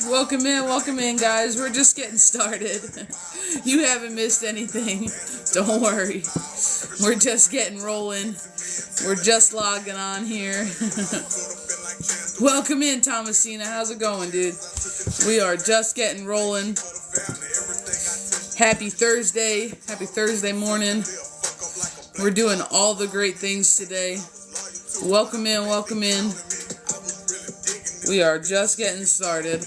Welcome in, guys. We're just getting started. You haven't missed anything. Don't worry. We're just getting rolling. We're just logging on here. Welcome in, Thomasina. How's it going, dude? We are just getting rolling. Happy Thursday. Happy Thursday morning. We're doing all the great things today. Welcome in, welcome in. We are just getting started.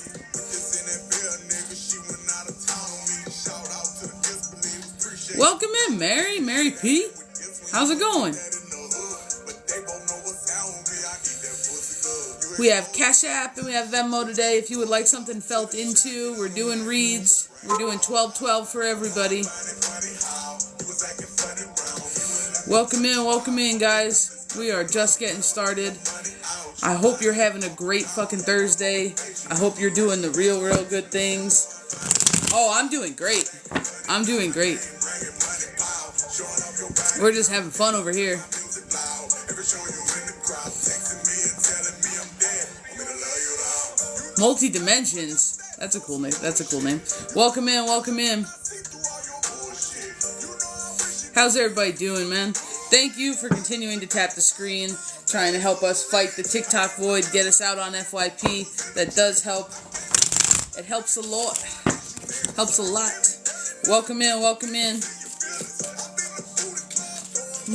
Welcome in, Mary P. How's it going? We have Cash App and we have Venmo today. If you would like something felt into, we're doing reads. We're doing 12-12 for everybody. Welcome in, guys. We are just getting started. I hope you're having a great fucking Thursday. I hope you're doing the real good things. Oh, I'm doing great. I'm doing great. We're just having fun over here. Multi-dimensions. That's a cool name. Welcome in. How's everybody doing, man? Thank you for continuing to tap the screen, trying to help us fight the TikTok void, get us out on FYP. That does help. It helps a lot. Welcome in.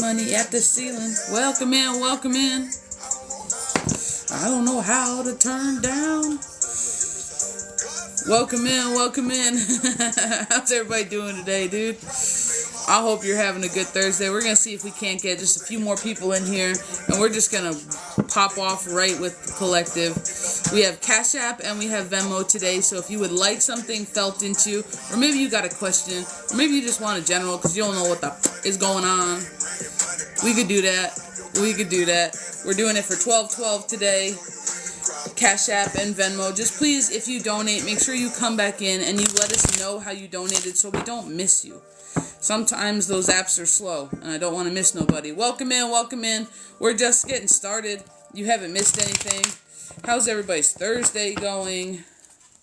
Money at the ceiling. Welcome in. I don't know how to turn down. Welcome in. How's everybody doing today, dude? I hope you're having a good Thursday. We're going to see if we can't get just a few more people in here. And we're just going to pop off right with the collective. We have Cash App and we have Venmo today. So if you would like something felt into, or maybe you got a question, or maybe you just want a general because you don't know what the is going on, we could do that. We're doing it for 12-12 today. Cash App and Venmo. Just please, if you donate, make sure you come back in and you let us know how you donated so we don't miss you. Sometimes those apps are slow, and I don't want to miss nobody. Welcome in. We're just getting started. You haven't missed anything. How's everybody's Thursday going?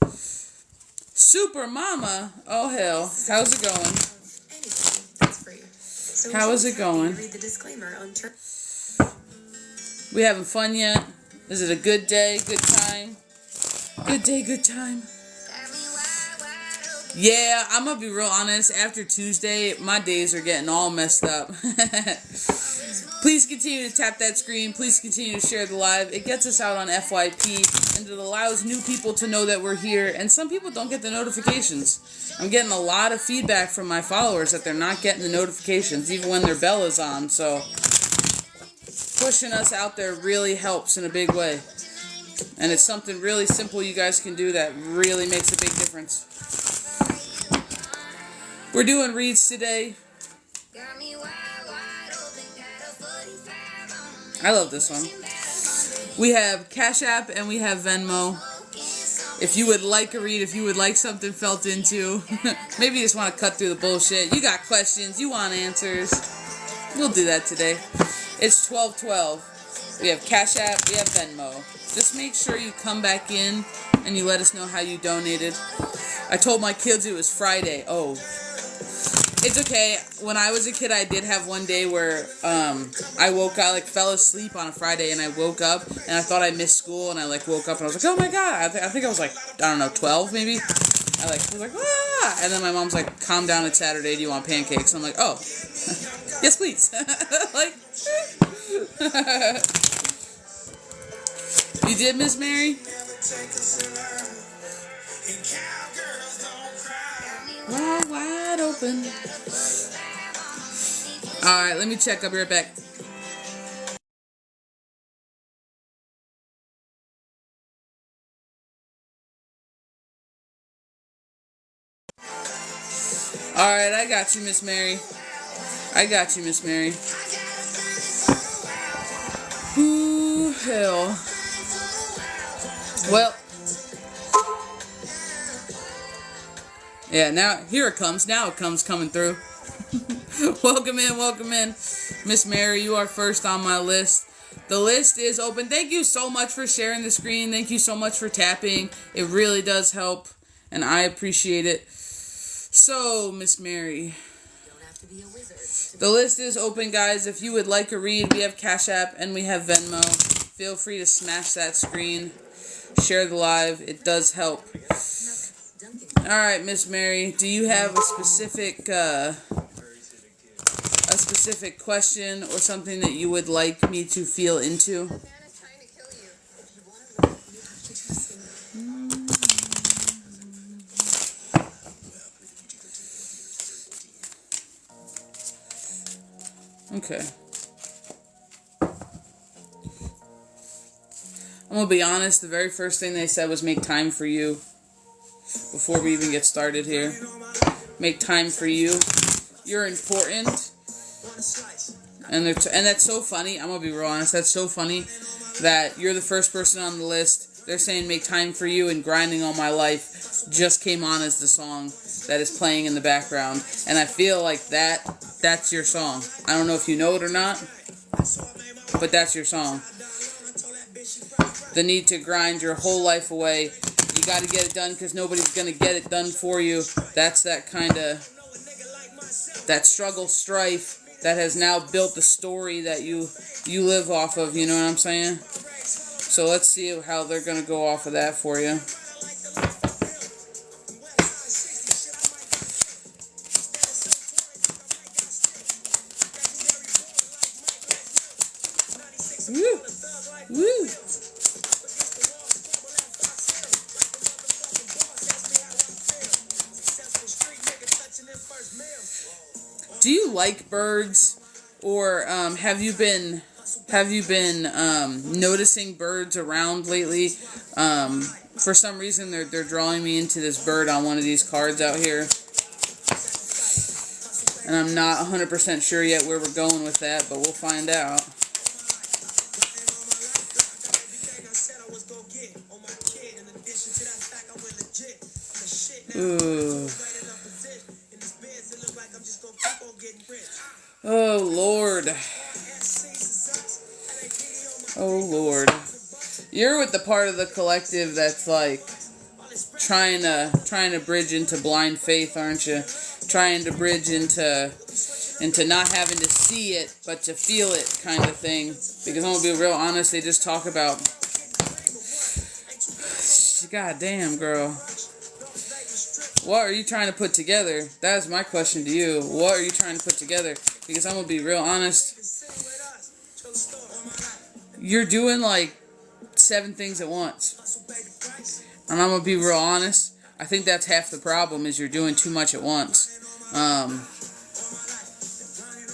Super Mama. Oh, hell. How's it going? How is it going? We having fun yet? Is it a good day? Good time? Good time. Yeah, I'm going to be real honest. After Tuesday, my days are getting all messed up. Please continue to tap that screen. Please continue to share the live. It gets us out on FYP, and it allows new people to know that we're here. And some people don't get the notifications. I'm getting a lot of feedback from my followers that they're not getting the notifications, even when their bell is on. So pushing us out there really helps in a big way. And it's something really simple you guys can do that really makes a big difference. We're doing reads today. I love this one. We have Cash App and we have Venmo. If you would like a read, if you would like something felt into, maybe you just want to cut through the bullshit. You got questions, you want answers. We'll do that today. It's 12-12. We have Cash App, we have Venmo. Just make sure you come back in and you let us know how you donated. I told my kids it was Friday. Oh, it's okay. When I was a kid, I did have one day where I fell asleep on a Friday, and I woke up, and I thought I missed school, and I, woke up, and I was like, oh, my God. I think I was, 12, maybe. I, was like, ah! And then my mom's like, calm down, it's Saturday, do you want pancakes? And I'm like, oh, yes, please. You did, Miss Mary? Wide open. Alright, let me check. I'll be right back. Alright, I got you, Miss Mary. Ooh, hell. Well. Yeah, now, here it comes. Now it comes coming through. Welcome in. Miss Mary, you are first on my list. The list is open. Thank you so much for sharing the screen. Thank you so much for tapping. It really does help, and I appreciate it. So, Miss Mary, the list is open, guys. If you would like a read, we have Cash App and we have Venmo. Feel free to smash that screen. Share the live. It does help. Alright, Miss Mary, do you have a specific question or something that you would like me to feel into? Okay. I'm gonna be honest, the very first thing they said was make time for you. Before we even get started here. Make time for you. You're important. And that's so funny. I'm gonna be real honest. That's so funny that you're the first person on the list. They're saying make time for you, and Grinding All My Life just came on as the song that is playing in the background. And I feel like that's your song. I don't know if you know it or not, but that's your song. The need to grind your whole life away. You got to get it done because nobody's going to get it done for you. That's that kind of, that struggle, strife that has now built the story that you live off of. You know what I'm saying? So let's see how they're going to go off of that for you. Woo! Woo! Do you like birds, or have you been noticing birds around lately? For some reason, they're drawing me into this bird on one of these cards out here, and I'm not 100% sure yet where we're going with that, but we'll find out. Ooh. Oh, Lord. Oh, Lord. You're with the part of the collective that's like trying to bridge into blind faith, aren't you? Trying to bridge into not having to see it, but to feel it kind of thing. Because I'm going to be real honest, they just talk about... God damn, girl. What are you trying to put together? That's my question to you. What are you trying to put together? Because I'm going to be real honest. You're doing like 7 things at once. And I'm going to be real honest. I think that's half the problem, is you're doing too much at once.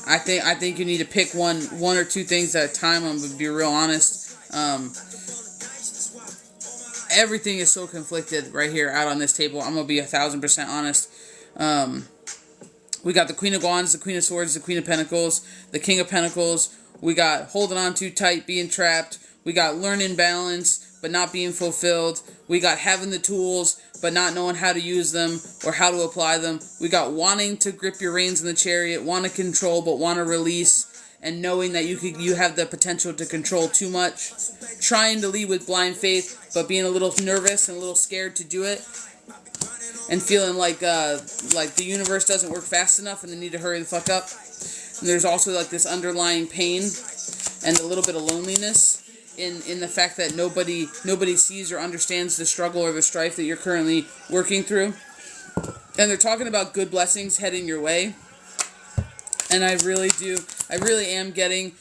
I think you need to pick one or two things at a time. I'm going to be real honest. Everything is so conflicted right here out on this table. I'm going to be 1,000% honest. We got the Queen of Wands, the Queen of Swords, the Queen of Pentacles, the King of Pentacles. We got holding on too tight, being trapped. We got learning balance, but not being fulfilled. We got having the tools, but not knowing how to use them or how to apply them. We got wanting to grip your reins in the chariot, want to control, but want to release. And knowing that you have the potential to control too much. Trying to lead with blind faith, but being a little nervous and a little scared to do it. And feeling like the universe doesn't work fast enough and they need to hurry the fuck up. And there's also like this underlying pain and a little bit of loneliness in the fact that nobody sees or understands the struggle or the strife that you're currently working through. And they're talking about good blessings heading your way. And I really am getting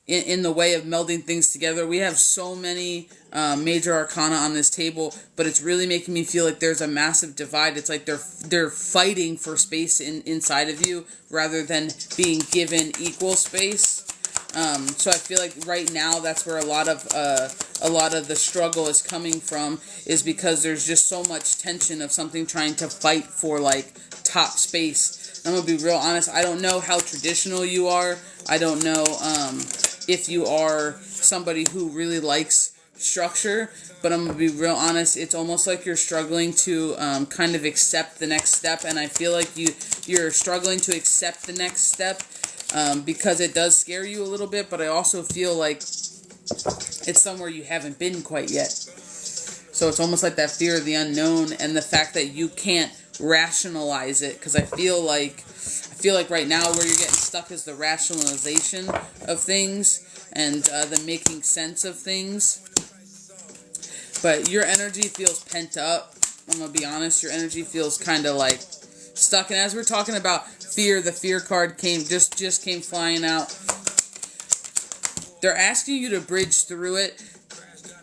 in the way of melding things together. We have so many major arcana on this table, but it's really making me feel like there's a massive divide. It's like they're fighting for space inside of you rather than being given equal space. So I feel like right now that's where a lot of the struggle is coming from, is because there's just so much tension of something trying to fight for like top space. I'm going to be real honest. I don't know how traditional you are. I don't know if you are somebody who really likes structure. But I'm going to be real honest. It's almost like you're struggling to kind of accept the next step. And I feel like you're struggling to accept the next step because it does scare you a little bit, but I also feel like it's somewhere you haven't been quite yet. So it's almost like that fear of the unknown and the fact that you can't rationalize it, because I feel like right now where you're getting stuck is the rationalization of things and the making sense of things. But your energy feels pent up. I'm going to be honest. Your energy feels kind of like stuck. And as we're talking about fear, the fear card just came flying out. They're asking you to bridge through it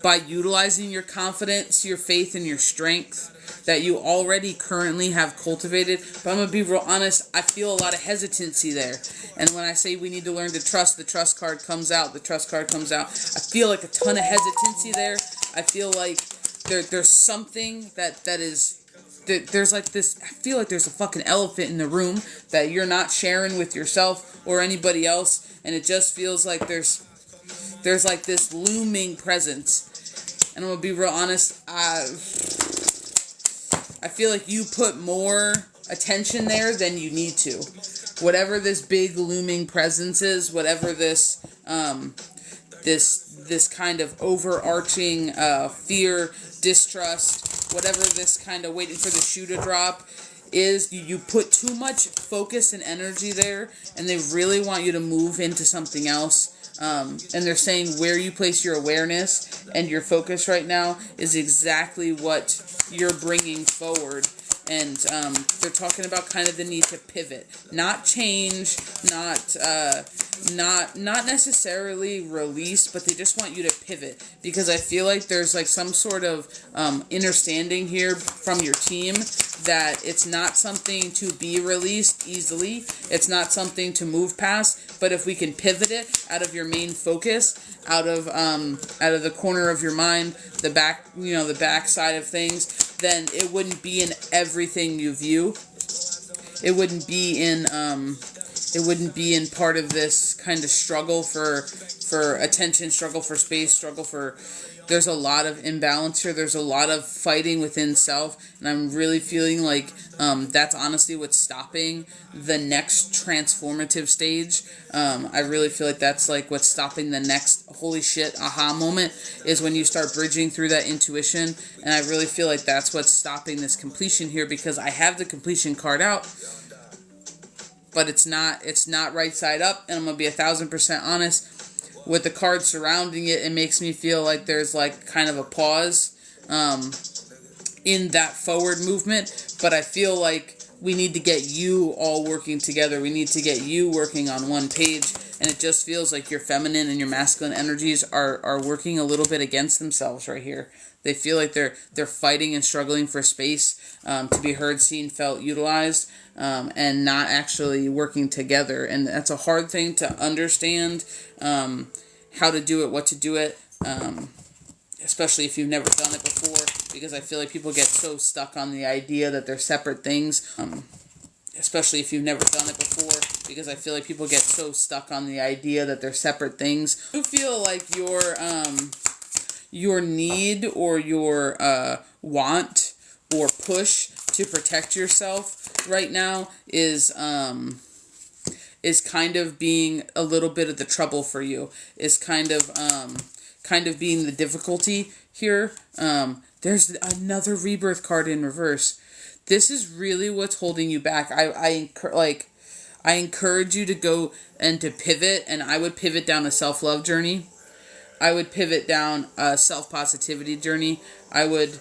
by utilizing your confidence, your faith, and your strength that you already currently have cultivated. But I'm going to be real honest, I feel a lot of hesitancy there. And when I say we need to learn to trust, the trust card comes out. The trust card comes out. I feel like a ton of hesitancy there. I feel like there's something that is... There's like this... I feel like there's a fucking elephant in the room that you're not sharing with yourself or anybody else. And it just feels like there's like this looming presence. And I'm going to be real honest, I feel like you put more attention there than you need to. Whatever this big looming presence is, whatever this this kind of overarching fear, distrust, whatever this kind of waiting for the shoe to drop is, you put too much focus and energy there, and they really want you to move into something else. And they're saying where you place your awareness and your focus right now is exactly what you're bringing forward. And they're talking about kind of the need to pivot, not change, not necessarily release, but they just want you to pivot, because I feel like there's like some sort of understanding here from your team that it's not something to be released easily. It's not something to move past. But if we can pivot it out of your main focus, out of the corner of your mind, the back side of things, then it wouldn't be in everything you view. It wouldn't be in part of this kind of struggle for attention, struggle for space, struggle for... There's a lot of imbalance here. There's a lot of fighting within self. And I'm really feeling like that's honestly what's stopping the next transformative stage. I really feel like that's like what's stopping the next holy shit aha moment, is when you start bridging through that intuition. And I really feel like that's what's stopping this completion here, because I have the completion card out, but it's not right side up. And I'm going to be 1,000% honest. With the cards surrounding it, it makes me feel like there's like kind of a pause in that forward movement. But I feel like we need to get you all working together. We need to get you working on one page. And it just feels like your feminine and your masculine energies are working a little bit against themselves right here. They feel like they're fighting and struggling for space to be heard, seen, felt, utilized, and not actually working together. And that's a hard thing to understand, how to do it, what to do it, especially if you've never done it before, because I feel like people get so stuck on the idea that they're separate things. Especially if you've never done it before, because I feel like people get so stuck on the idea that they're separate things. You feel like your need or your want or push to protect yourself right now is kind of being a little bit of the trouble for you. Is kind of being the difficulty here. There's another rebirth card in reverse. This is really what's holding you back. I encourage you to go and to pivot, and I would pivot down a self-love journey. I would pivot down a self-positivity journey. I would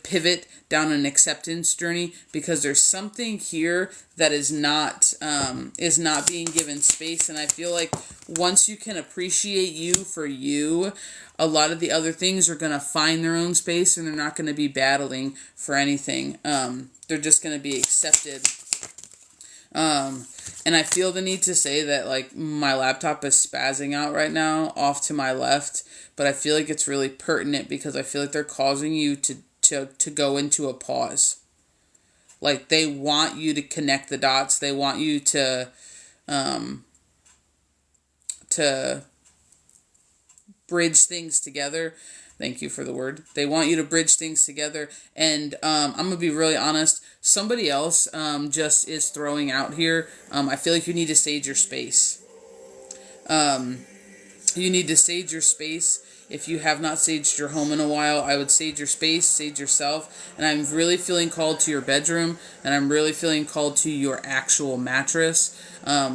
pivot down an acceptance journey, because there's something here that is not being given space. And I feel like once you can appreciate you for you, a lot of the other things are going to find their own space, and they're not going to be battling for anything. They're just going to be accepted. And I feel the need to say that, like, my laptop is spazzing out right now off to my left, but I feel like it's really pertinent, because I feel like they're causing you to go into a pause. Like, they want you to connect the dots. They want you to bridge things together. Thank you for the word. They want you to bridge things together. And I'm going to be really honest. somebody else just is throwing out here. I feel like you need to sage your space. You need to sage your space. If you have not saged your home in a while, I would sage your space, sage yourself. And I'm really feeling called to your bedroom, and I'm really feeling called to your actual mattress.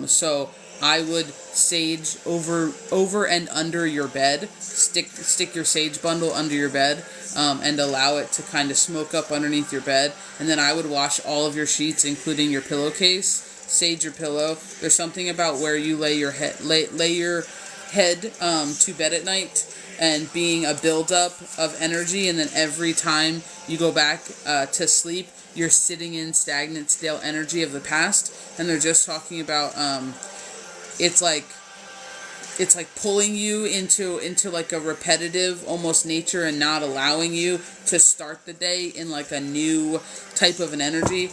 So I would sage over and under your bed. Stick your sage bundle under your bed, and allow it to kind of smoke up underneath your bed. And then I would wash all of your sheets, including your pillowcase. Sage your pillow. There's something about where you lay your head to bed at night, and being a buildup of energy, and then every time you go back to sleep, you're sitting in stagnant, stale energy of the past. And they're just talking about it's like pulling you into like a repetitive almost nature, and not allowing you to start the day in like a new type of an energy.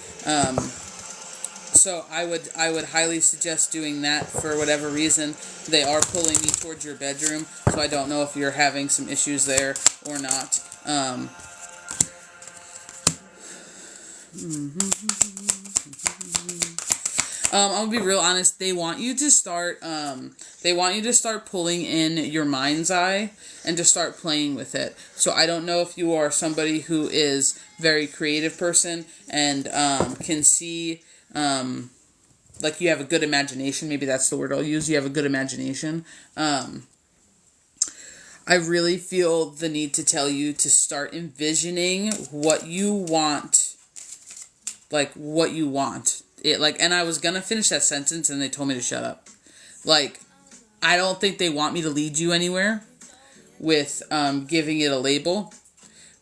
So I would highly suggest doing that. For whatever reason, they are pulling me towards your bedroom, so I don't know if you're having some issues there or not. I'm gonna be real honest. They want you to start pulling in your mind's eye and to start playing with it. So I don't know if you are somebody who is very creative person and can see. Like you have a good imagination. Maybe that's the word I'll use. You have a good imagination. I really feel the need to tell you to start envisioning what you want. Like what you want. And I was gonna finish that sentence and they told me to shut up. Like, I don't think they want me to lead you anywhere with giving it a label,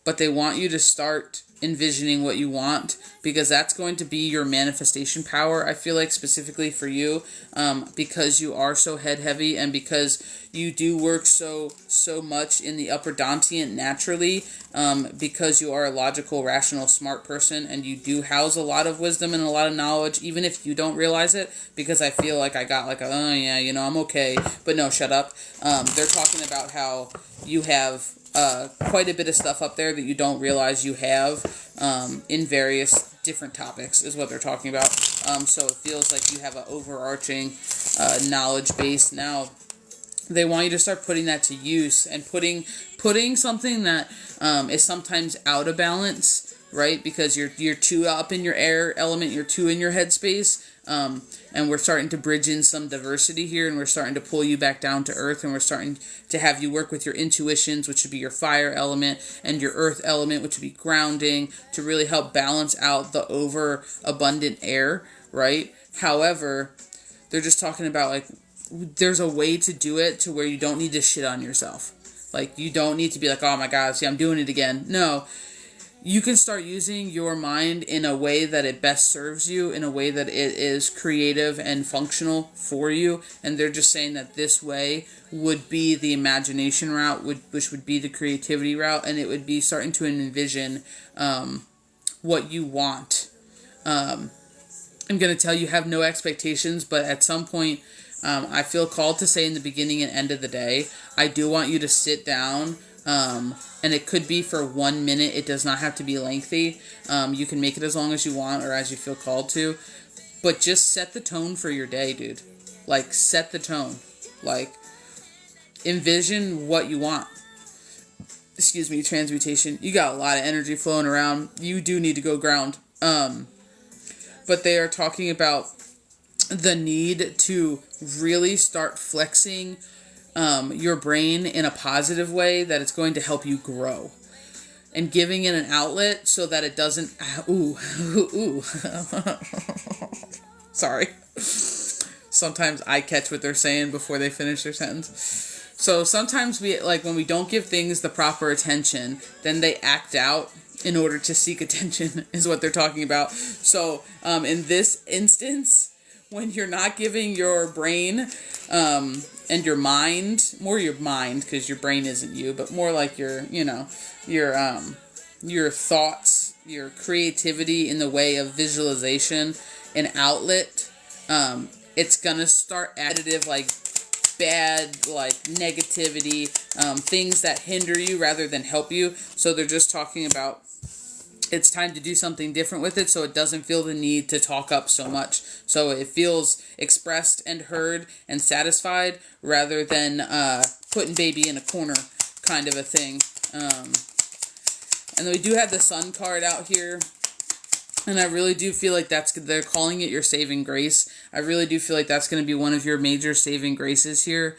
but they want you to start envisioning what you want, because that's going to be your manifestation power. I feel like specifically for you, because you are so head heavy, and because you do work so much in the upper dantian naturally, because you are a logical, rational, smart person, and you do house a lot of wisdom and a lot of knowledge, even if you don't realize it, because I feel like I got like oh yeah, I'm okay, but no, shut up. They're talking about how you have quite a bit of stuff up there that you don't realize you have in various different topics is what they're talking about. So it feels like you have an overarching knowledge base. Now, they want you to start putting that to use, and putting something that is sometimes out of balance, right? Because you're too up in your air element, you're too in your headspace. And we're starting to bridge in some diversity here, and we're starting to pull you back down to earth, and we're starting to have you work with your intuitions, which would be your fire element, and your earth element, which would be grounding, to really help balance out the overabundant air, right? However, they're just talking about, like, there's a way to do it to where you don't need to shit on yourself. Like, you don't need to be like, oh my God, see, I'm doing it again. No. You can start using your mind in a way that it best serves you, in a way that it is creative and functional for you. And they're just saying that this way would be the imagination route, which would be the creativity route, and it would be starting to envision what you want. I'm going to tell you, have no expectations, but at some point, I feel called to say in the beginning and end of the day, I do want you to sit down. And it could be for 1 minute. It does not have to be lengthy. You can make it as long as you want or as you feel called to. But just set the tone for your day, dude. Like, set the tone. Like, envision what you want. Excuse me, transmutation. You got a lot of energy flowing around. You do need to go ground. But they are talking about the need to really start flexing your brain in a positive way, that it's going to help you grow, and giving it an outlet so that it doesn't sorry, sometimes I catch what they're saying before they finish their sentence. So sometimes when we don't give things the proper attention, then they act out in order to seek attention, is what they're talking about. So in this instance, when you're not giving your brain and your mind, more your mind, because your brain isn't you, but more like your thoughts, your creativity in the way of visualization and outlet, it's gonna start additive, like bad, like negativity, things that hinder you rather than help you. So they're just talking about it's time to do something different with it, so it doesn't feel the need to talk up so much. So it feels expressed and heard and satisfied rather than putting baby in a corner kind of a thing. And then we do have the Sun card out here. And I really do feel like they're calling it your saving grace. I really do feel like that's going to be one of your major saving graces here.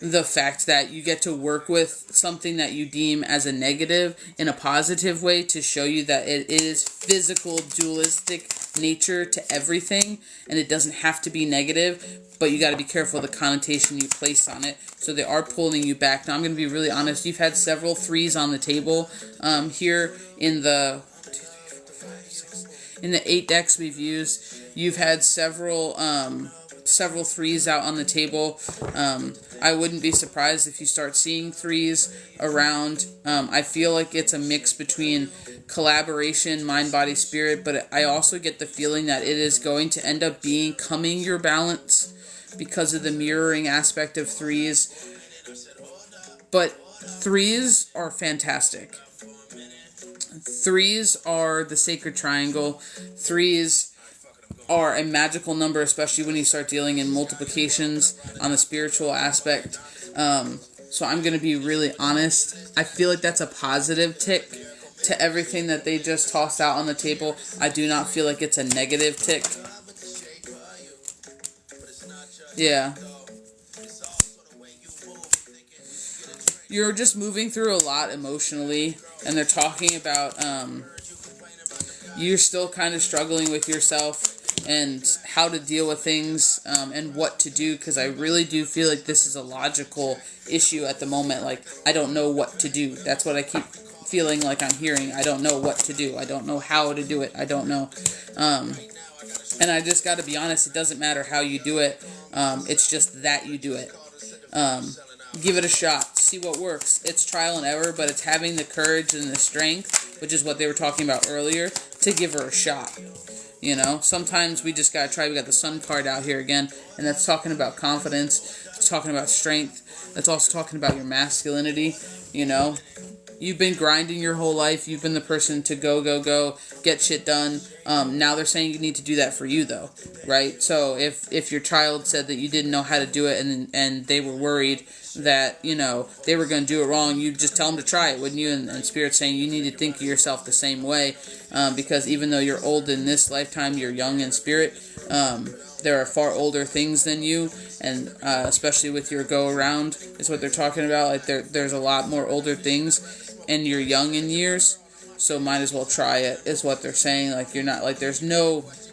The fact that you get to work with something that you deem as a negative in a positive way to show you that it is physical, dualistic nature to everything, and it doesn't have to be negative, but you got to be careful of the connotation you place on it. So they are pulling you back. Now, I'm going to be really honest. You've had several threes on the table here in the 8 decks we've used. You've had several threes out on the table. I wouldn't be surprised if you start seeing threes around. I feel like it's a mix between collaboration, mind, body, spirit, but I also get the feeling that it is going to end up becoming your balance because of the mirroring aspect of threes. But threes are fantastic. Threes are the sacred triangle. Threes are a magical number, especially when you start dealing in multiplications on the spiritual aspect. So I'm going to be really honest. I feel like that's a positive tick to everything that they just tossed out on the table. I do not feel like it's a negative tick. Yeah. You're just moving through a lot emotionally, and they're talking about you're still kind of struggling with yourself and how to deal with things and what to do, because I really do feel like this is a logical issue at the moment. Like, I don't know what to do. That's what I keep feeling like I'm hearing. I don't know what to do. I don't know how to do it. I don't know. And I just got to be honest, it doesn't matter how you do it. It's just that you do it. Give it a shot. See what works. It's trial and error, but it's having the courage and the strength, which is what they were talking about earlier, to give her a shot. You know, sometimes we just got to try. We got the Sun card out here again, and that's talking about confidence. It's talking about strength. That's also talking about your masculinity. You know, you've been grinding your whole life. You've been the person to go, get shit done. Now they're saying you need to do that for you, though, right? So if your child said that you didn't know how to do it and they were worried that, you know, they were going to do it wrong, you'd just tell them to try it, wouldn't you? And Spirit's saying you need to think of yourself the same way, because even though you're old in this lifetime, you're young in spirit. There are far older things than you, and especially with your go-around is what they're talking about. Like, there's a lot more older things, and you're young in years, so might as well try it, is what they're saying. Like, you're not, like, they're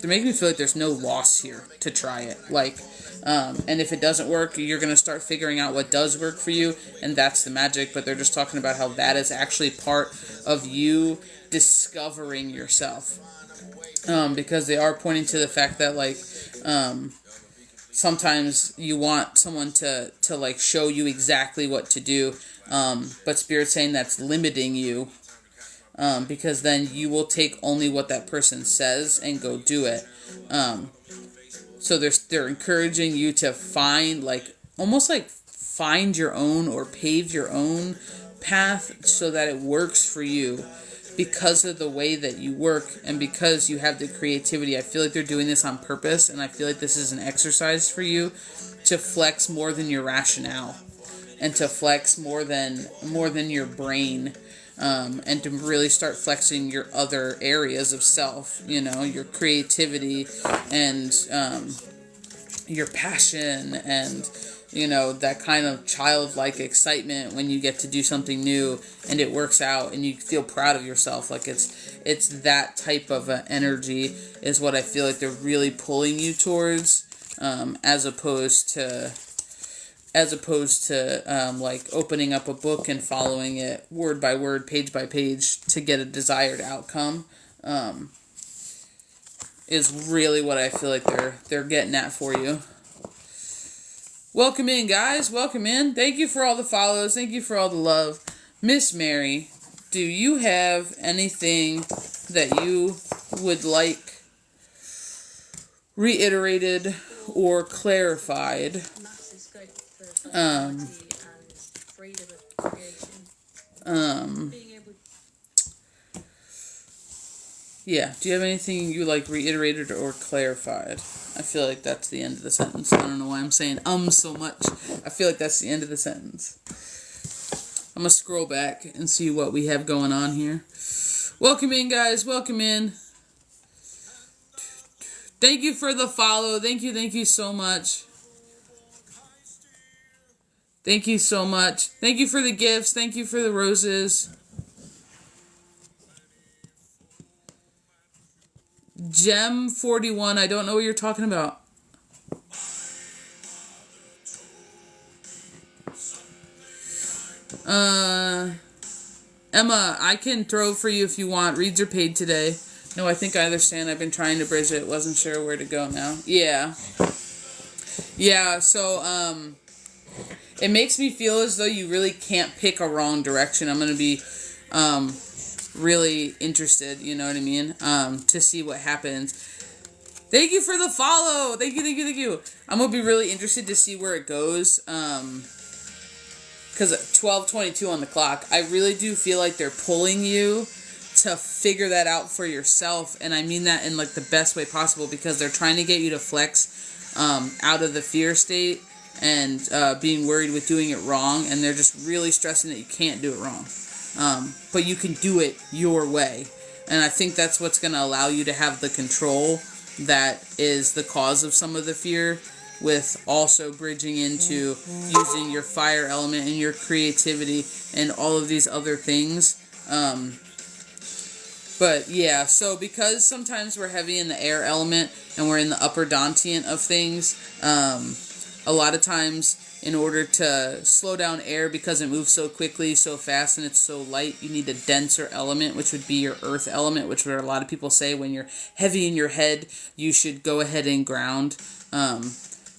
making me feel like there's no loss here to try it. Like, and if it doesn't work, you're going to start figuring out what does work for you, and that's the magic. But they're just talking about how that is actually part of you discovering yourself. Because they are pointing to the fact that, like, sometimes you want someone to like show you exactly what to do, but Spirit's saying that's limiting you, because then you will take only what that person says and go do it. So they're encouraging you to find, like, almost like find your own or pave your own path so that it works for you because of the way that you work and because you have the creativity. I feel like they're doing this on purpose, and I feel like this is an exercise for you to flex more than your rationale and to flex more than your brain, and to really start flexing your other areas of self, you know, your creativity and your passion and, you know, that kind of childlike excitement when you get to do something new and it works out and you feel proud of yourself. Like, it's that type of energy is what I feel like they're really pulling you towards, as opposed to like opening up a book and following it word by word, page by page to get a desired outcome, is really what I feel like they're getting at for you. Welcome in, guys. Welcome in. Thank you for all the follows. Thank you for all the love. Miss Mary, do you have anything that you would like reiterated or clarified? Yeah. Do you have anything you like reiterated or clarified? I feel like that's the end of the sentence. I don't know why I'm saying so much. I feel like that's the end of the sentence. I'm going to scroll back and see what we have going on here. Welcome in, guys. Welcome in. Thank you for the follow. Thank you so much. Thank you so much. Thank you for the gifts. Thank you for the roses. Gem 41. I don't know what you're talking about. Emma, I can throw for you if you want. Reads are paid today. No, I think I understand. I've been trying to bridge it. Wasn't sure where to go now. Yeah. Yeah, so, it makes me feel as though you really can't pick a wrong direction. I'm going to be, really interested, you know what I mean? To see what happens. Thank you for the follow. Thank you. I'm going to be really interested to see where it goes. Because 12:22 on the clock, I really do feel like they're pulling you to figure that out for yourself, and I mean that in like the best way possible, because they're trying to get you to flex out of the fear state and being worried with doing it wrong, and they're just really stressing that you can't do it wrong, but you can do it your way, and I think that's what's going to allow you to have the control that is the cause of some of the fear, with also bridging into using your fire element and your creativity and all of these other things. But yeah, so because sometimes we're heavy in the air element and we're in the upper Dantian of things, a lot of times in order to slow down air, because it moves so quickly, so fast, and it's so light, you need a denser element, which would be your earth element, which where a lot of people say when you're heavy in your head, you should go ahead and ground.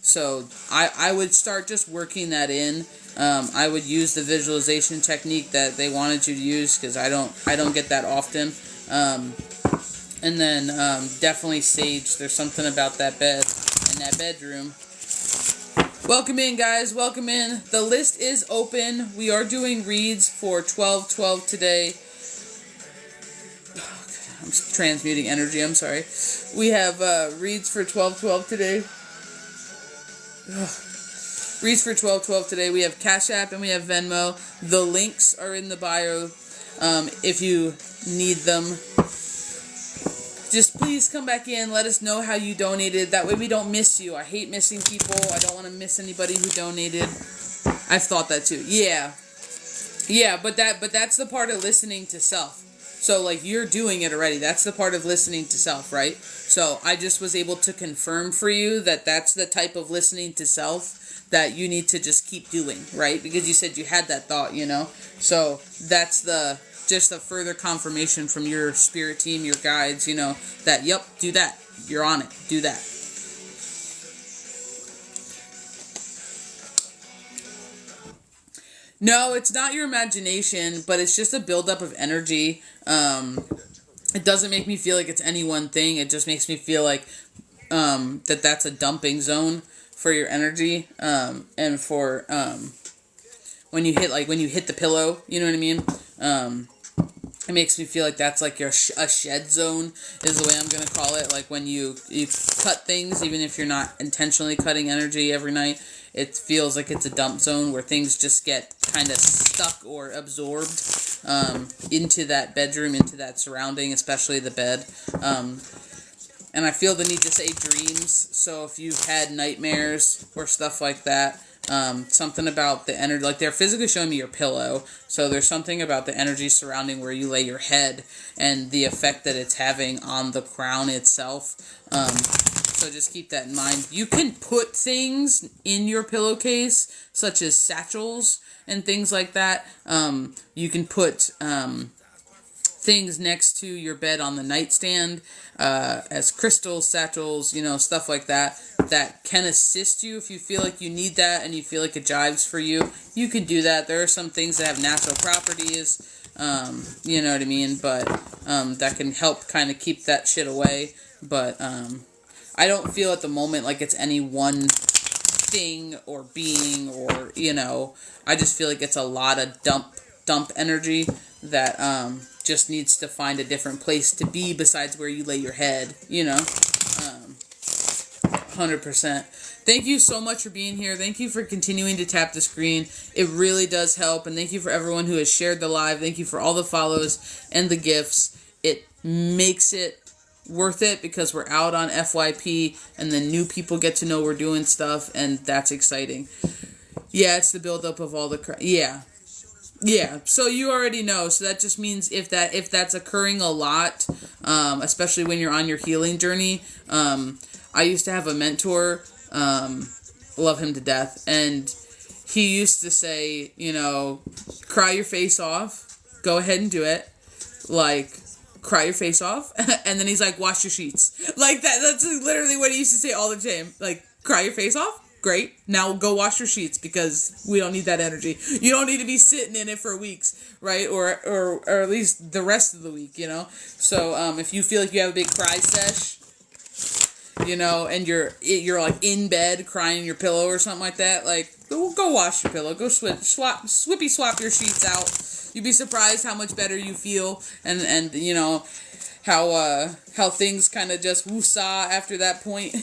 So I would start just working that in. I would use the visualization technique that they wanted you to use, because I don't get that often. And then definitely sage. There's something about that bed and that bedroom. Welcome in, guys. Welcome in. The list is open. We are doing reads for 12/12 today. I'm transmuting energy. I'm sorry. We have reads for 12/12 today. Reads for 12/12 today. We have Cash App and we have Venmo. The links are in the bio if you need them. Just please come back in. Let us know how you donated. That way we don't miss you. I hate missing people. I don't want to miss anybody who donated. I've thought that too. Yeah, but that's the part of listening to self. So like you're doing it already. That's the part of listening to self, right? So I just was able to confirm for you that that's the type of listening to self that you need to just keep doing, right? Because you said you had that thought, you know? So that's just a further confirmation from your spirit team, your guides, you know, that, yep, do that. You're on it. Do that. No, it's not your imagination, but it's just a buildup of energy. It doesn't make me feel like it's any one thing. It just makes me feel like that's a dumping zone for your energy, and for when you hit the pillow, you know what I mean? It makes me feel like that's like a shed zone is the way I'm going to call it. Like when you cut things, even if you're not intentionally cutting energy every night, it feels like it's a dump zone where things just get kind of stuck or absorbed into that bedroom, into that surrounding, especially the bed. And I feel the need to say dreams. So if you've had nightmares or stuff like that, something about the energy, like they're physically showing me your pillow, so there's something about the energy surrounding where you lay your head and the effect that it's having on the crown itself. So just keep that in mind. You can put things in your pillowcase, such as satchels and things like that. You can put things next to your bed on the nightstand as crystals, satchels, you know, stuff like that can assist you if you feel like you need that and you feel like it jives for you. You can do that. There are some things that have natural properties, you know what I mean, but that can help kind of keep that shit away. But I don't feel at the moment like it's any one thing or being, or, you know, I just feel like it's a lot of dump energy that just needs to find a different place to be besides where you lay your head, you know. 100%. Thank you so much for being here. Thank you for continuing to tap the screen. It really does help. And thank you for everyone who has shared the live. Thank you for all the follows and the gifts. It makes it worth it because we're out on FYP and then new people get to know we're doing stuff, and that's exciting. Yeah, it's the buildup of all the yeah. So you already know. So that just means if that's occurring a lot, especially when you're on your healing journey. I used to have a mentor, love him to death, and he used to say, you know, cry your face off, go ahead and do it, like, cry your face off, and then he's like, wash your sheets, like that's literally what he used to say all the time, like, cry your face off, great, now go wash your sheets, because we don't need that energy, you don't need to be sitting in it for weeks, right, or at least the rest of the week, you know, so, if you feel like you have a big cry sesh, you know, and you're like in bed crying in your pillow or something like that, like, go wash your pillow, go swippy swap your sheets out. You'd be surprised how much better you feel, and you know, how things kind of just woosah after that point.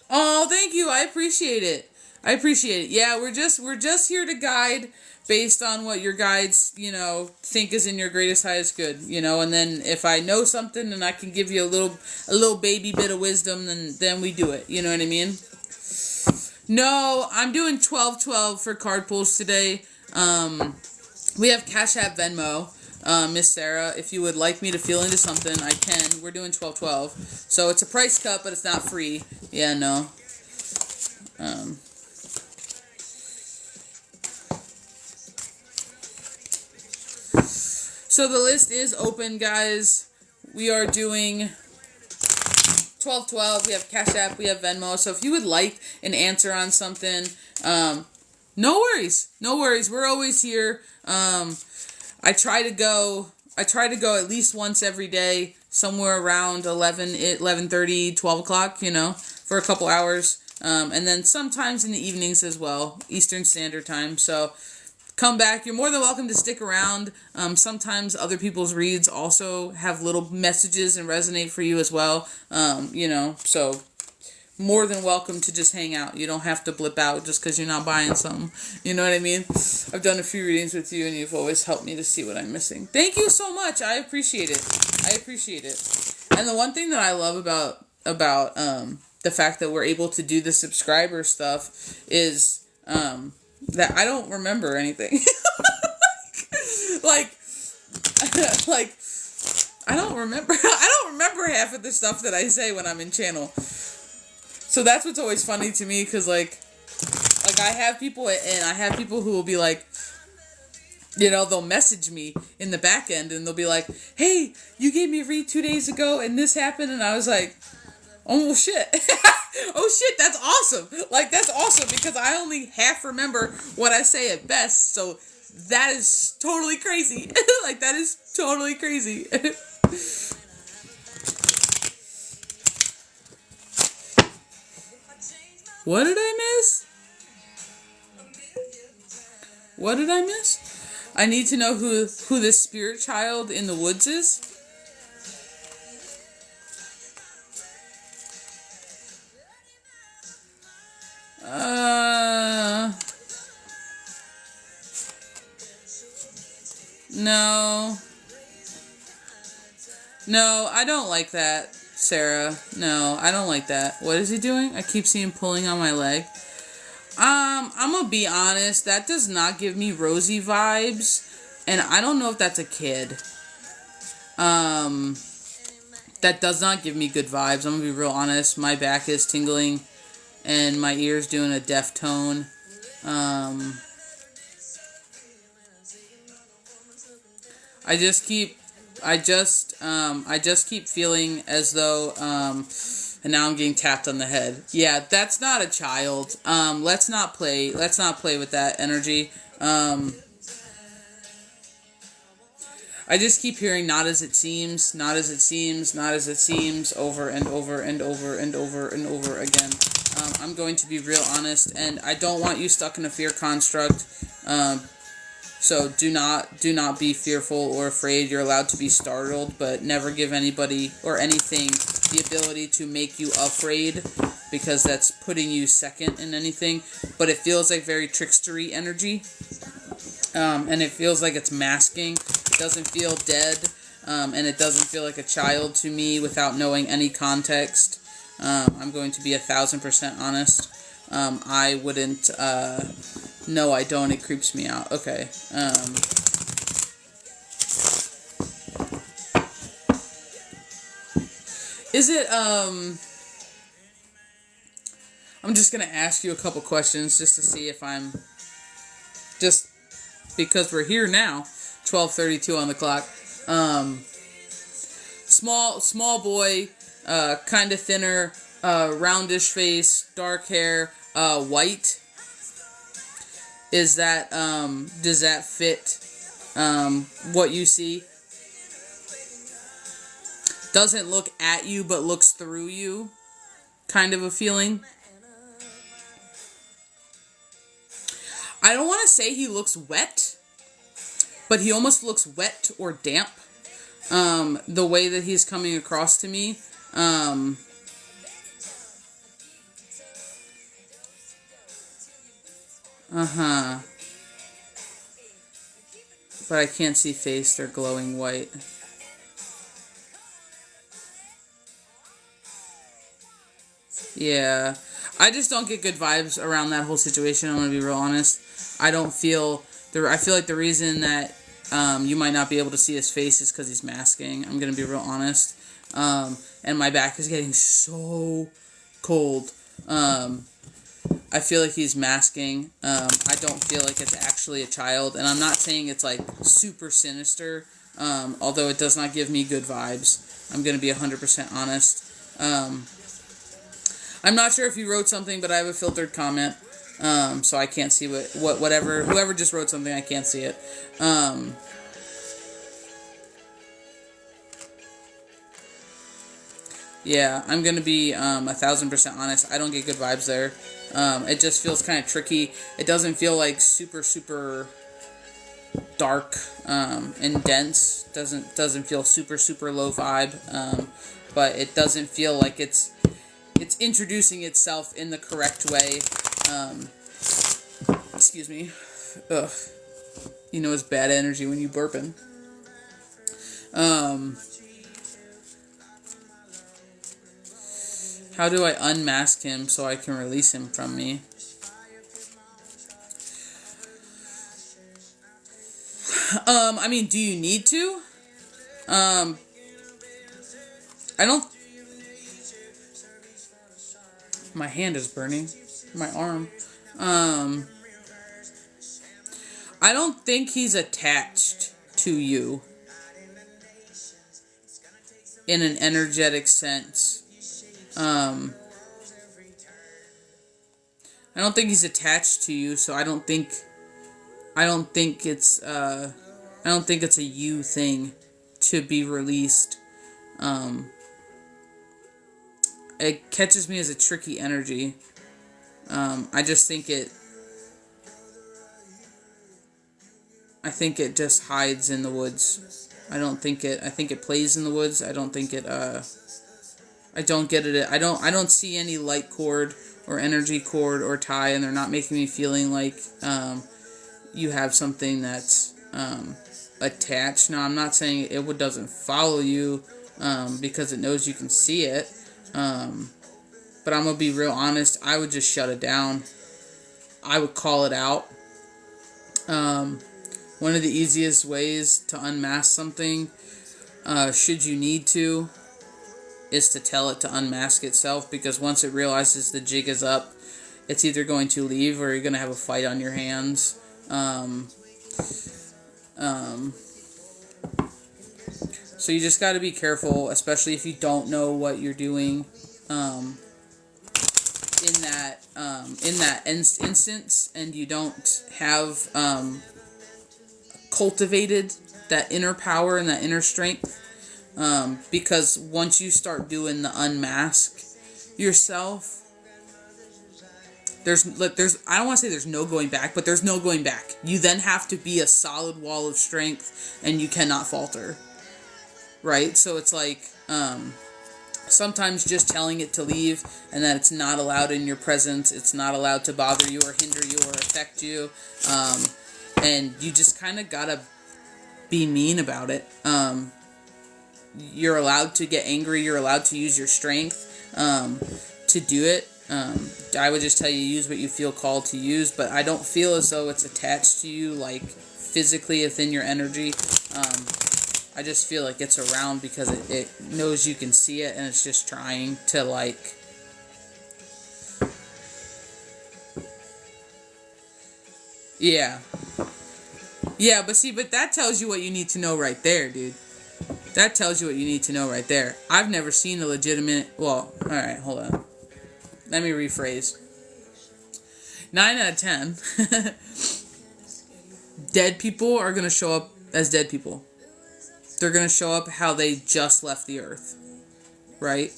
Oh, thank you, I appreciate it. Yeah, we're just here to guide based on what your guides, you know, think is in your greatest, highest good, you know, and then if I know something and I can give you a little baby bit of wisdom, then we do it, you know what I mean? No, I'm doing 12/12 for card pulls today. We have Cash App, Venmo, Miss Sarah. If you would like me to feel into something, I can. We're doing 12/12, so it's a price cut, but it's not free. Yeah, no. So the list is open, guys. We are doing 12/12. We have Cash App, we have Venmo. So if you would like an answer on something, no worries. We're always here. I try to go at least once every day, somewhere around 11:30, 12 o'clock, you know, for a couple hours. And then sometimes in the evenings as well, Eastern Standard Time. So come back. You're more than welcome to stick around. Sometimes other people's reads also have little messages and resonate for you as well. You know, so more than welcome to just hang out. You don't have to blip out just because you're not buying something. You know what I mean? I've done a few readings with you and you've always helped me to see what I'm missing. Thank you so much. I appreciate it. And the one thing that I love about the fact that we're able to do the subscriber stuff is that I don't remember anything. like I don't remember half of the stuff that I say when I'm in channel. So that's what's always funny to me, because like I have people who will be like, you know, they'll message me in the back end and they'll be like, hey, you gave me a read 2 days ago and this happened, and I was like, oh shit. Oh shit, that's awesome. Like, that's awesome, because I only half remember what I say at best, so that is totally crazy. Like, that is totally crazy. What did I miss? I need to know who this spirit child in the woods is. No, I don't like that, Sarah. No, I don't like that. What is he doing? I keep seeing pulling on my leg. I'm gonna be honest, that does not give me rosy vibes, and I don't know if that's a kid. That does not give me good vibes. I'm gonna be real honest. My back is tingling, and my ear's doing a deaf tone. I just keep feeling as though, and now I'm getting tapped on the head. Yeah, that's not a child. Let's not play with that energy. I just keep hearing not as it seems, not as it seems, not as it seems, over and over and over and over and over again. I'm going to be real honest, and I don't want you stuck in a fear construct, So do not be fearful or afraid. You're allowed to be startled, but never give anybody or anything the ability to make you afraid, because that's putting you second in anything. But it feels like very trickstery energy, and it feels like it's masking. It doesn't feel dead, and it doesn't feel like a child to me without knowing any context. I'm going to be 1,000% honest. I wouldn't, no, I don't. It creeps me out. Okay. Is it, I'm just going to ask you a couple questions just to see if I'm, just because we're here now, 12:32 on the clock. Small boy, kind of thinner, roundish face, dark hair, white. Is that, does that fit, what you see? Doesn't look at you, but looks through you, kind of a feeling. I don't want to say he looks wet, but he almost looks wet or damp. The way that he's coming across to me. But I can't see face. They're glowing white. Yeah. I just don't get good vibes around that whole situation. I'm going to be real honest. I feel like the reason that you might not be able to see his face is because he's masking. I'm going to be real honest. And my back is getting so cold. I feel like he's masking. I don't feel like it's actually a child. And I'm not saying it's like super sinister. Although it does not give me good vibes. I'm going to be 100% honest. I'm not sure if you wrote something, but I have a filtered comment. So I can't see whoever just wrote something, I can't see it. Yeah, I'm going to be 1,000% honest. I don't get good vibes there. It just feels kind of tricky. It doesn't feel like super dark and dense. Doesn't feel super low vibe. But it doesn't feel like it's introducing itself in the correct way. Excuse me. Ugh. You know it's bad energy when you burping. How do I unmask him so I can release him from me? I mean, do you need to? I don't... My hand is burning. My arm. I don't think he's attached to you in an energetic sense. I don't think he's attached to you, so I don't think it's a you thing to be released. It catches me as a tricky energy. I think it just hides in the woods. I think it plays in the woods. I don't get it. I don't see any light cord or energy cord or tie, and they're not making me feeling like you have something that's attached. Now, I'm not saying it doesn't follow you because it knows you can see it. But I'm going to be real honest. I would just shut it down. I would call it out. One of the easiest ways to unmask something, should you need to, is to tell it to unmask itself, because once it realizes the jig is up, it's either going to leave or you're going to have a fight on your hands. So you just got to be careful, especially if you don't know what you're doing in that instance, and you don't have cultivated that inner power and that inner strength. Because once you start doing the unmask yourself, I don't want to say there's no going back, but there's no going back. You then have to be a solid wall of strength, and you cannot falter. Right? So it's like, sometimes just telling it to leave, and that it's not allowed in your presence, it's not allowed to bother you or hinder you or affect you, and you just kind of gotta be mean about it. You're allowed to get angry, you're allowed to use your strength to do it. I would just tell you, use what you feel called to use, but I don't feel as though it's attached to you, like, physically within your energy. I just feel like it's around because it knows you can see it, and it's just trying to, like... Yeah. Yeah, but that tells you what you need to know right there, dude. That tells you what you need to know right there. I've never seen a legitimate... Well, alright, hold on. Let me rephrase. 9 out of 10. Dead people are going to show up as dead people. They're going to show up how they just left the earth. Right?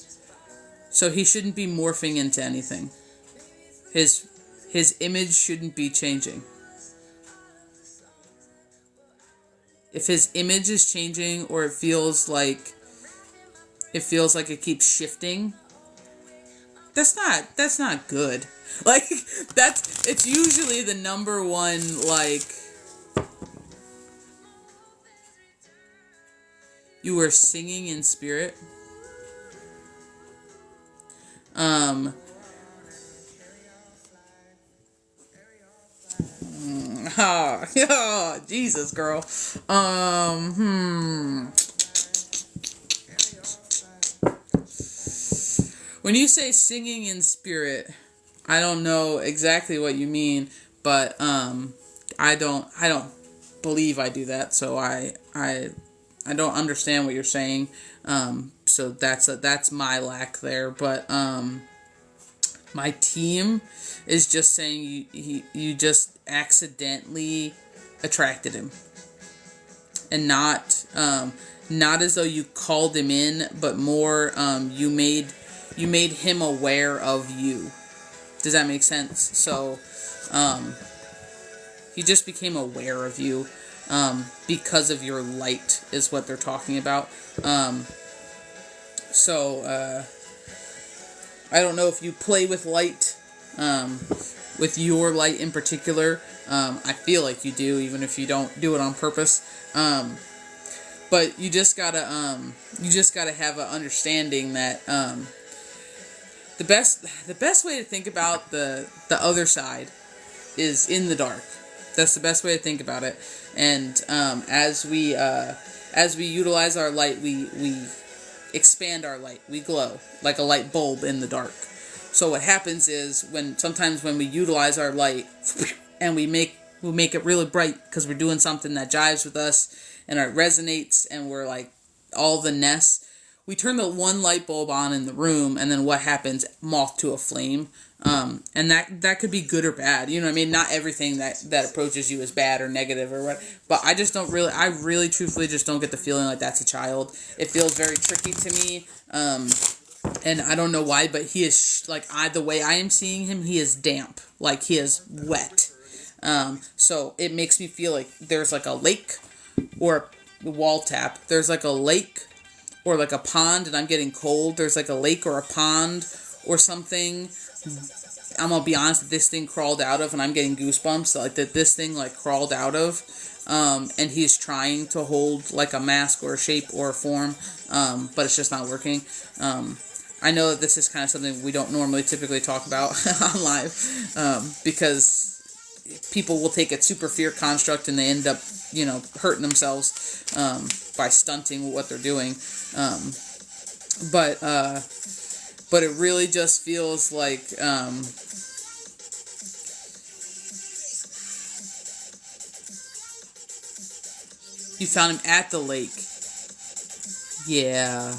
So he shouldn't be morphing into anything. His image shouldn't be changing. If his image is changing, or it feels like it keeps shifting, that's not good. Like, it's usually the number one, like, you were singing in spirit. Oh, Jesus, girl. When you say singing in spirit, I don't know exactly what you mean, but I don't believe I do that, so I don't understand what you're saying. So that's my lack there, but my team is just saying you just accidentally attracted him, and not as though you called him in, but more you made him aware of you. Does that make sense? So he just became aware of you because of your light, is what they're talking about. So I don't know if you play with light, with your light in particular. I feel like you do, even if you don't do it on purpose. But you just gotta have an understanding that the best way to think about the other side is in the dark. That's the best way to think about it. And as we utilize our light, we expand our light. We glow like a light bulb in the dark. So what happens is sometimes when we utilize our light and we make it really bright because we're doing something that jives with us and it resonates, and we're like all the ness, we turn the one light bulb on in the room, and then what happens? Moth to a flame. And that could be good or bad. You know what I mean? Not everything that approaches you is bad or negative or what. But I really truthfully just don't get the feeling like that's a child. It feels very tricky to me. And I don't know why, but he is, the way I am seeing him, he is damp. Like, he is wet. So it makes me feel like there's like a lake or a wall tap. There's like a lake or like a pond, and I'm getting cold. There's like a lake or a pond or something. I'm gonna be honest, that this thing crawled out of, and I'm getting goosebumps, like that this thing like crawled out of, and he's trying to hold like a mask or a shape or a form, but it's just not working. I know that this is kind of something we don't normally typically talk about on live, because people will take a super fear construct and they end up, hurting themselves by stunting what they're doing. But it really just feels like you found him at the lake. Yeah.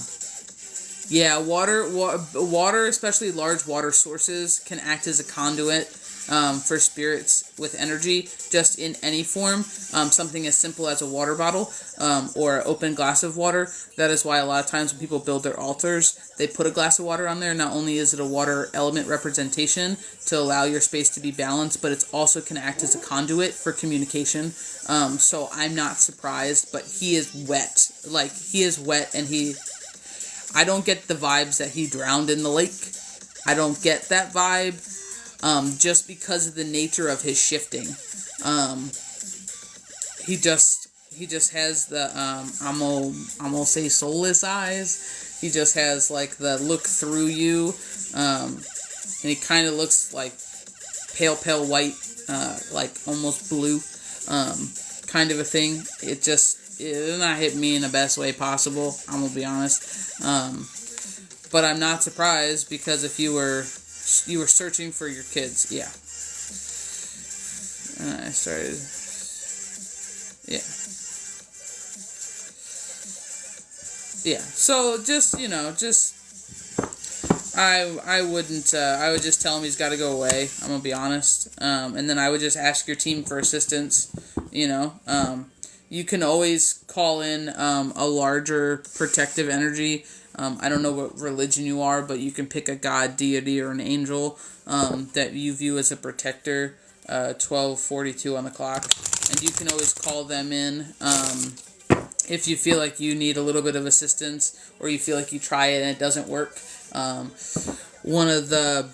Yeah, water, especially large water sources, can act as a conduit. for spirits with energy, just in any form. Something as simple as a water bottle or an open glass of water. That is why a lot of times when people build their altars, they put a glass of water on there. Not only is it a water element representation to allow your space to be balanced, but it also can act as a conduit for communication. So I'm not surprised, but he is wet. Like, he is wet, and I don't get the vibes that he drowned in the lake. I don't get that vibe, just because of the nature of his shifting. He just has the, I'm gonna say soulless eyes. He just has, like, the look through you, and he kind of looks like pale white, like almost blue, kind of a thing. It not hit me in the best way possible, I'm gonna be honest. But I'm not surprised, because if you were searching for your kids, yeah. I started, yeah. Yeah, so I would just tell him he's got to go away. I'm going to be honest. And then I would just ask your team for assistance, You can always call in a larger protective energy. I don't know what religion you are, but you can pick a god, deity, or an angel that you view as a protector, 12:42 on the clock. And you can always call them in if you feel like you need a little bit of assistance, or you feel like you try it and it doesn't work. One of the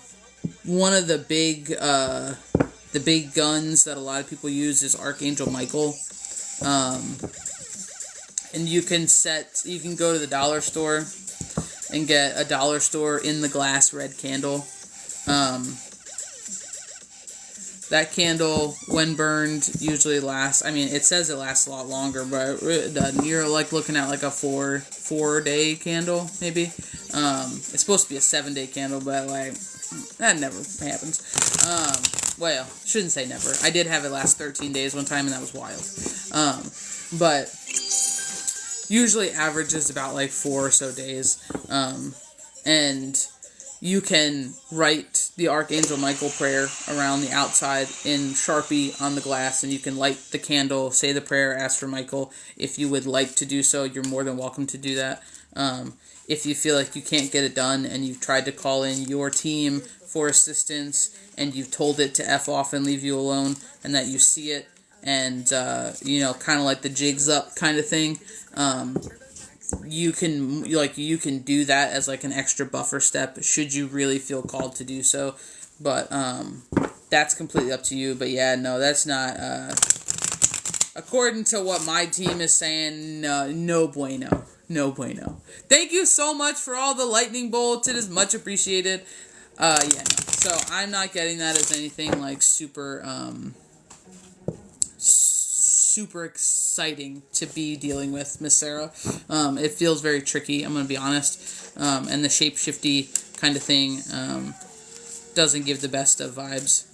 big guns that a lot of people use is Archangel Michael. And you can go to the dollar store and get a dollar store in the glass red candle. That candle, when burned, usually lasts. I mean, it says it lasts a lot longer, but it doesn't. You're like looking at like a 4-day candle, maybe. It's supposed to be a 7-day candle, but like that never happens. Well, shouldn't say never. I did have it last 13 days one time, and that was wild. But usually averages about like 4 or so days. And you can write the Archangel Michael prayer around the outside in Sharpie on the glass, and you can light the candle, say the prayer, ask for Michael. If you would like to do so, you're more than welcome to do that. If you feel like you can't get it done and you've tried to call in your team for assistance and you've told it to F off and leave you alone, and that you see it and, kind of like the jigs up kind of thing, you can do that as like an extra buffer step should you really feel called to do so. But that's completely up to you. But yeah, no, that's not according to what my team is saying. No bueno. Thank you so much for all the lightning bolts. It is much appreciated. So I'm not getting that as anything like super exciting to be dealing with, Miss Sarah. It feels very tricky, I'm going to be honest. And the shape-shifty kind of thing doesn't give the best of vibes,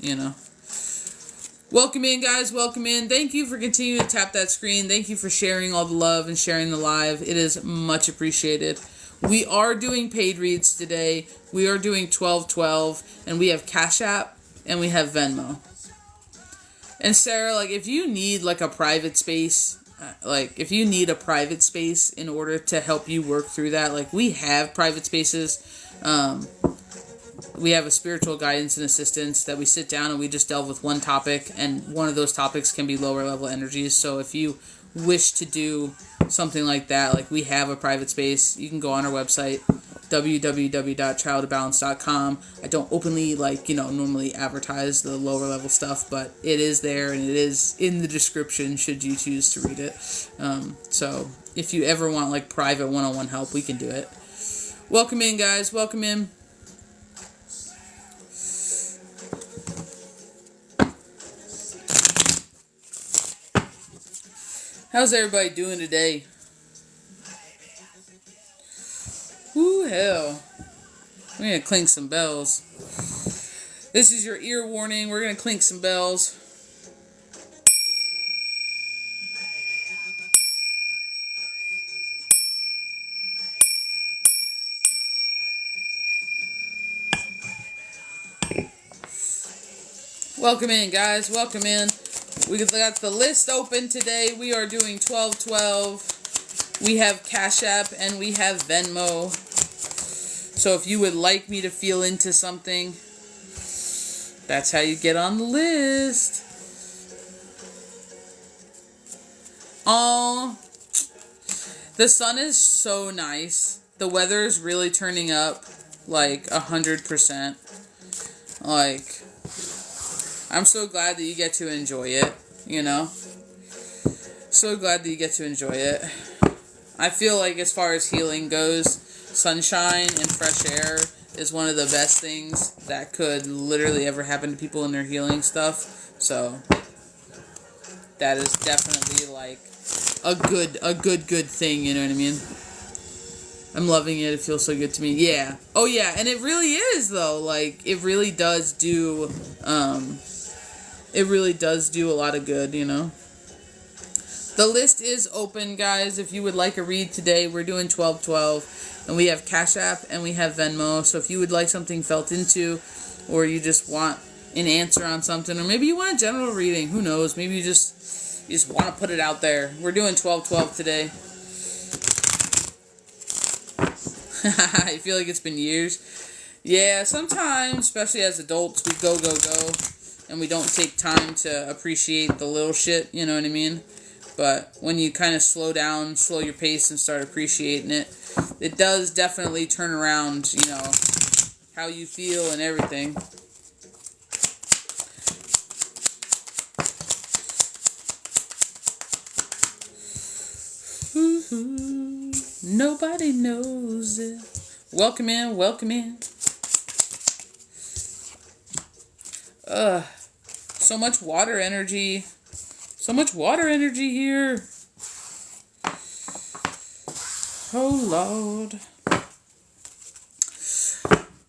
Welcome in, guys. Welcome in. Thank you for continuing to tap that screen. Thank you for sharing all the love and sharing the live. It is much appreciated. We are doing paid reads today. We are doing 1212, and we have Cash App, and we have Venmo. And Sarah, like, if you need, like, a private space, in order to help you work through that, like, we have private spaces. We have a spiritual guidance and assistance that we sit down and we just delve with one topic, and one of those topics can be lower level energies. So if you wish to do something like that, like, we have a private space, you can go on our website, www.ChildOfBalance.com. I don't openly, normally advertise the lower level stuff, but it is there, and it is in the description should you choose to read it. So if you ever want, like, private one-on-one help, we can do it. Welcome in, guys. Welcome in. How's everybody doing today? Woo, hell. We're going to clink some bells. This is your ear warning. We're going to clink some bells. Welcome in, guys. Welcome in. We got the list open today. We are doing 1212. We have Cash App and we have Venmo. So if you would like me to feel into something, that's how you get on the list. Oh, the sun is so nice. The weather is really turning up like 100%. Like, I'm so glad that you get to enjoy it, you know? So glad that you get to enjoy it. I feel like as far as healing goes, sunshine and fresh air is one of the best things that could literally ever happen to people in their healing stuff. So that is definitely like a good thing, you know what I mean? I'm loving it. It feels so good to me. Yeah. Oh yeah, and it really is though. Like it really does do a lot of good, you know. The list is open, guys. If you would like a read today, we're doing 1212, and we have Cash App and we have Venmo. So if you would like something felt into, or you just want an answer on something, or maybe you want a general reading, who knows? Maybe you just want to put it out there. We're doing 1212 today. I feel like it's been years. Yeah, sometimes, especially as adults, we go, and we don't take time to appreciate the little shit, you know what I mean? But when you kind of slow down, slow your pace, and start appreciating it, it does definitely turn around, you know, how you feel and everything. Nobody knows it. Welcome in, welcome in. So much water energy. So much water energy here. Oh, Lord.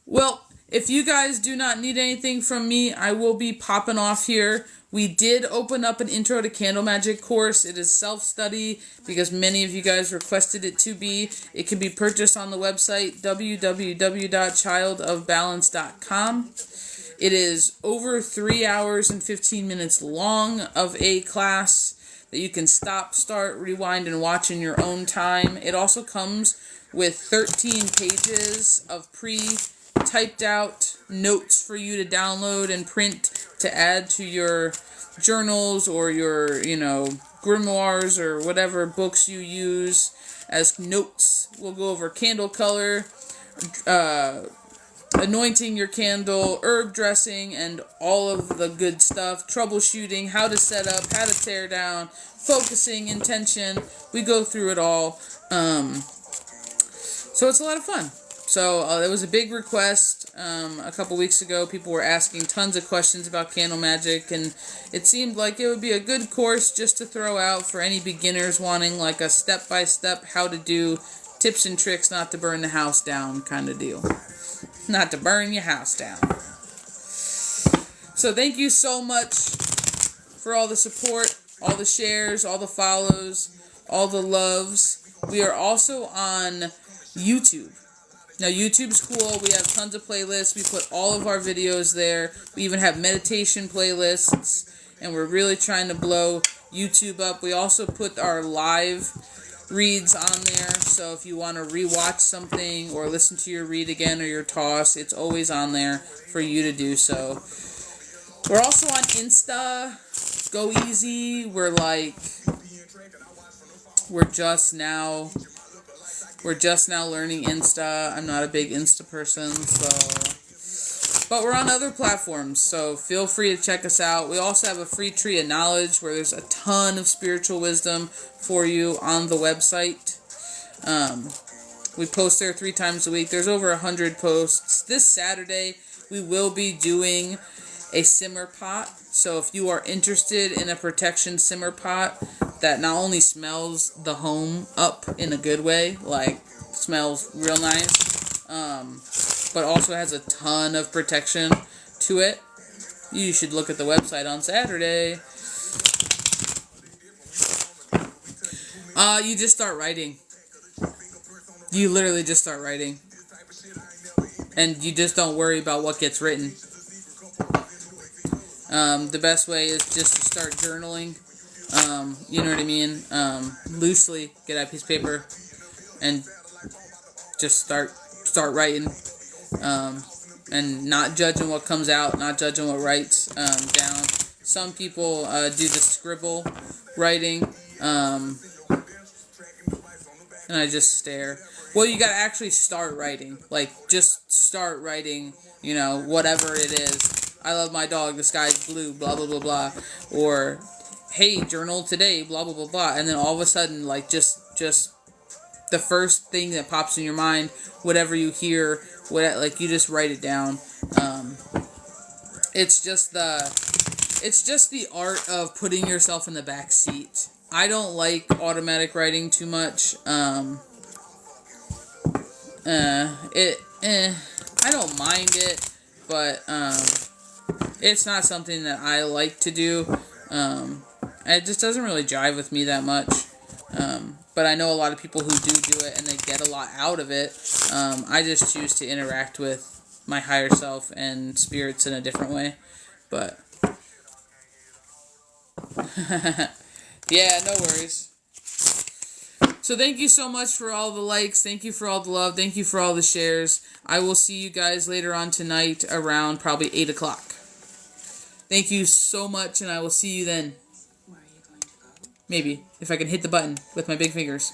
Well, if you guys do not need anything from me, I will be popping off here. We did open up an Intro to Candle Magic course. It is self-study because many of you guys requested it to be. It can be purchased on the website www.ChildOfBalance.com. It is over 3 hours and 15 minutes long of a class that you can stop, start, rewind, and watch in your own time. It also comes with 13 pages of pre-typed out notes for you to download and print to add to your journals or your, you know, grimoires or whatever books you use as notes. We'll go over candle color, anointing your candle, herb dressing, and all of the good stuff. Troubleshooting, how to set up, how to tear down, focusing, intention. We go through it all. So it's a lot of fun. So there was a big request a couple weeks ago. People were asking tons of questions about candle magic, and it seemed like it would be a good course just to throw out for any beginners wanting like a step-by-step how to do tips and tricks not to burn the house down kind of deal. Not to burn your house down. So thank you so much for all the support, all the shares, all the follows, all the loves. We are also on YouTube. Now, YouTube's cool. We have tons of playlists. We put all of our videos there. We even have meditation playlists. And we're really trying to blow YouTube up. We also put our live reads on there. So if you want to rewatch something or listen to your read again or your toss, it's always on there for you to do so. We're also on Insta. Go easy. We're just now learning Insta. I'm not a big Insta person, but we're on other platforms, so feel free to check us out. We also have a free tree of knowledge where there's a ton of spiritual wisdom for you on the website. We post there 3 times a week. There's over 100 posts. This Saturday, we will be doing a simmer pot. So if you are interested in a protection simmer pot that not only smells the home up in a good way, like smells real nice, but also has a ton of protection to it, you should look at the website on Saturday. You just start writing. You literally just start writing. And you just don't worry about what gets written. The best way is just to start journaling. You know what I mean? Loosely get out a piece of paper and just start writing. And not judging what comes out, not judging what writes down. Some people do the scribble writing, and I just stare. Well, you gotta actually start writing. Like, just start writing, you know, whatever it is. I love my dog, the sky's blue, blah, blah, blah, blah. Or, hey, journal today, blah, blah, blah, blah. And then all of a sudden, like, just the first thing that pops in your mind, whatever you hear, like, you just write it down. It's just the art of putting yourself in the back seat. I don't like automatic writing too much. I don't mind it, but it's not something that I like to do. It just doesn't really jive with me that much. But I know a lot of people who do it, and they get a lot out of it. I just choose to interact with my higher self and spirits in a different way. But yeah, no worries. So thank you so much for all the likes. Thank you for all the love. Thank you for all the shares. I will see you guys later on tonight around probably 8 o'clock. Thank you so much, and I will see you then. Where are you going to go? Maybe, if I can hit the button with my big fingers.